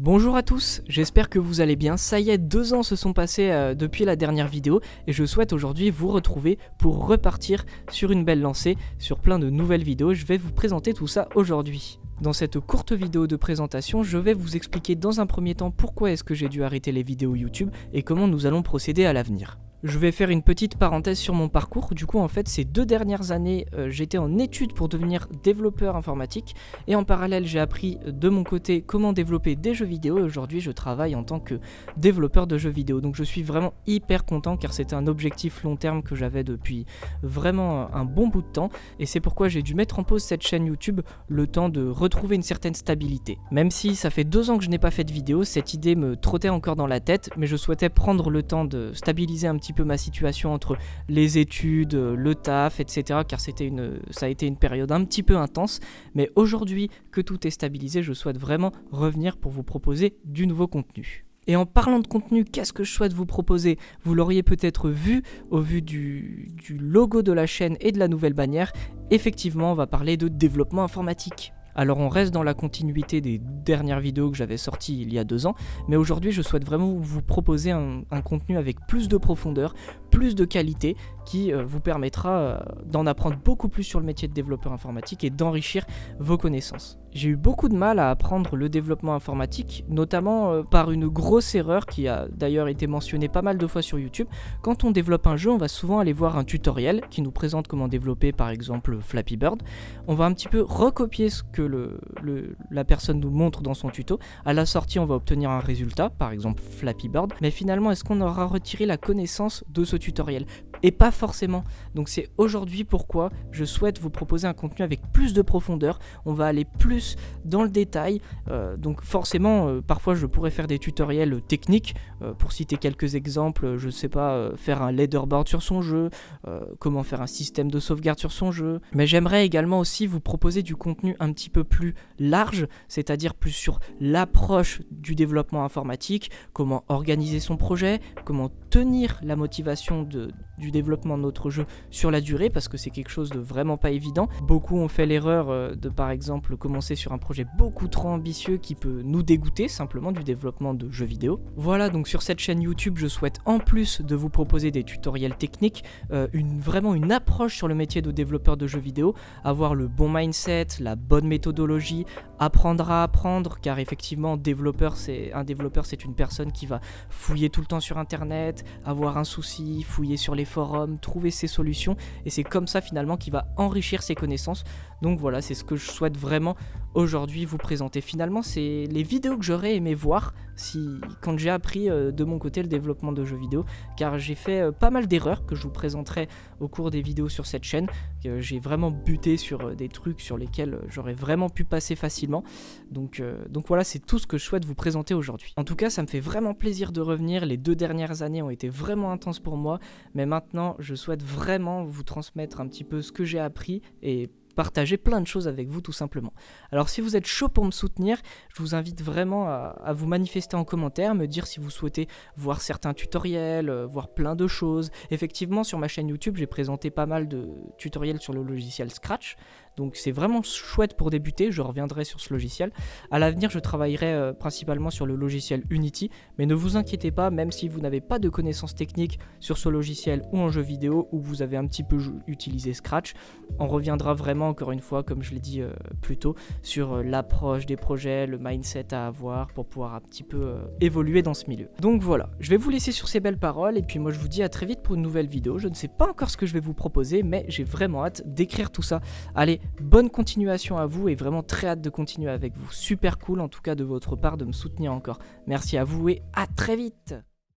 Bonjour à tous, j'espère que vous allez bien. Ça y est, 2 ans se sont passés depuis la dernière vidéo et je souhaite aujourd'hui vous retrouver pour repartir sur une belle lancée, sur plein de nouvelles vidéos. Je vais vous présenter tout ça aujourd'hui. Dans cette courte vidéo de présentation, je vais vous expliquer dans un premier temps pourquoi est-ce que j'ai dû arrêter les vidéos YouTube et comment nous allons procéder à l'avenir. Je vais faire une petite parenthèse sur mon parcours. Du coup, en fait, ces 2 dernières années, j'étais en études pour devenir développeur informatique et en parallèle, j'ai appris de mon côté comment développer des jeux vidéo et aujourd'hui, je travaille en tant que développeur de jeux vidéo. Donc, je suis vraiment hyper content car c'était un objectif long terme que j'avais depuis vraiment un bon bout de temps et c'est pourquoi j'ai dû mettre en pause cette chaîne YouTube le temps de retrouver une certaine stabilité. Même si ça fait 2 ans que je n'ai pas fait de vidéo, cette idée me trottait encore dans la tête, mais je souhaitais prendre le temps de stabiliser un petit peu ma situation entre les études, le taf, etc. car ça a été une période un petit peu intense, mais aujourd'hui que tout est stabilisé, je souhaite vraiment revenir pour vous proposer du nouveau contenu. Et en parlant de contenu, qu'est-ce que je souhaite vous proposer? Vous l'auriez peut-être vu au vu du logo de la chaîne et de la nouvelle bannière, effectivement on va parler de développement informatique. Alors on reste dans la continuité des dernières vidéos que j'avais sorties il y a 2 ans, mais aujourd'hui je souhaite vraiment vous proposer un contenu avec plus de profondeur, plus de qualité, qui vous permettra d'en apprendre beaucoup plus sur le métier de développeur informatique et d'enrichir vos connaissances. J'ai eu beaucoup de mal à apprendre le développement informatique, notamment par une grosse erreur qui a d'ailleurs été mentionnée pas mal de fois sur YouTube. Quand on développe un jeu, on va souvent aller voir un tutoriel qui nous présente comment développer par exemple Flappy Bird. On va un petit peu recopier ce que la personne nous montre dans son tuto. À la sortie, on va obtenir un résultat, par exemple Flappy Bird, mais finalement, est-ce qu'on aura retiré la connaissance de ce tutoriel? Et pas forcément. Donc c'est aujourd'hui pourquoi je souhaite vous proposer un contenu avec plus de profondeur. On va aller plus dans le détail. Donc forcément, parfois je pourrais faire des tutoriels techniques. Pour citer quelques exemples, je sais pas, faire un leaderboard sur son jeu, comment faire un système de sauvegarde sur son jeu. Mais j'aimerais également aussi vous proposer du contenu un petit peu plus large, c'est-à-dire plus sur l'approche du développement informatique, comment organiser son projet, comment tenir la motivation du développement de notre jeu sur la durée, parce que c'est quelque chose de vraiment pas évident. Beaucoup ont fait l'erreur de par exemple commencer sur un projet beaucoup trop ambitieux qui peut nous dégoûter simplement du développement de jeux vidéo. Voilà, donc sur cette chaîne YouTube, je souhaite en plus de vous proposer des tutoriels techniques, vraiment une approche sur le métier de développeur de jeux vidéo, avoir le bon mindset, la bonne méthodologie, apprendre à apprendre, car effectivement un développeur c'est une personne qui va fouiller tout le temps sur internet, avoir un souci, fouiller sur les forums, trouver ses solutions, et c'est comme ça finalement qu'il va enrichir ses connaissances. Donc voilà, c'est ce que je souhaite vraiment aujourd'hui vous présenter. Finalement, c'est les vidéos que j'aurais aimé voir quand j'ai appris de mon côté le développement de jeux vidéo, car j'ai fait pas mal d'erreurs que je vous présenterai au cours des vidéos sur cette chaîne. J'ai vraiment buté sur des trucs sur lesquels j'aurais vraiment pu passer facilement. Donc voilà, c'est tout ce que je souhaite vous présenter aujourd'hui. En tout cas, ça me fait vraiment plaisir de revenir. Les 2 dernières années ont été vraiment intenses pour moi, mais maintenant, je souhaite vraiment vous transmettre un petit peu ce que j'ai appris et partager plein de choses avec vous tout simplement. Alors si vous êtes chaud pour me soutenir, je vous invite vraiment à vous manifester en commentaire, me dire si vous souhaitez voir certains tutoriels, voir plein de choses. Effectivement, sur ma chaîne YouTube, j'ai présenté pas mal de tutoriels sur le logiciel Scratch, donc c'est vraiment chouette pour débuter, je reviendrai sur ce logiciel. À l'avenir, je travaillerai principalement sur le logiciel Unity, mais ne vous inquiétez pas, même si vous n'avez pas de connaissances techniques sur ce logiciel ou en jeu vidéo, ou vous avez un petit peu utilisé Scratch, on reviendra vraiment encore une fois, comme je l'ai dit plus tôt, sur l'approche des projets, le mindset à avoir pour pouvoir un petit peu évoluer dans ce milieu. Donc voilà, je vais vous laisser sur ces belles paroles et puis moi je vous dis à très vite pour une nouvelle vidéo. Je ne sais pas encore ce que je vais vous proposer, mais j'ai vraiment hâte d'écrire tout ça. Allez, bonne continuation à vous et vraiment très hâte de continuer avec vous. Super cool en tout cas de votre part de me soutenir encore. Merci à vous et à très vite.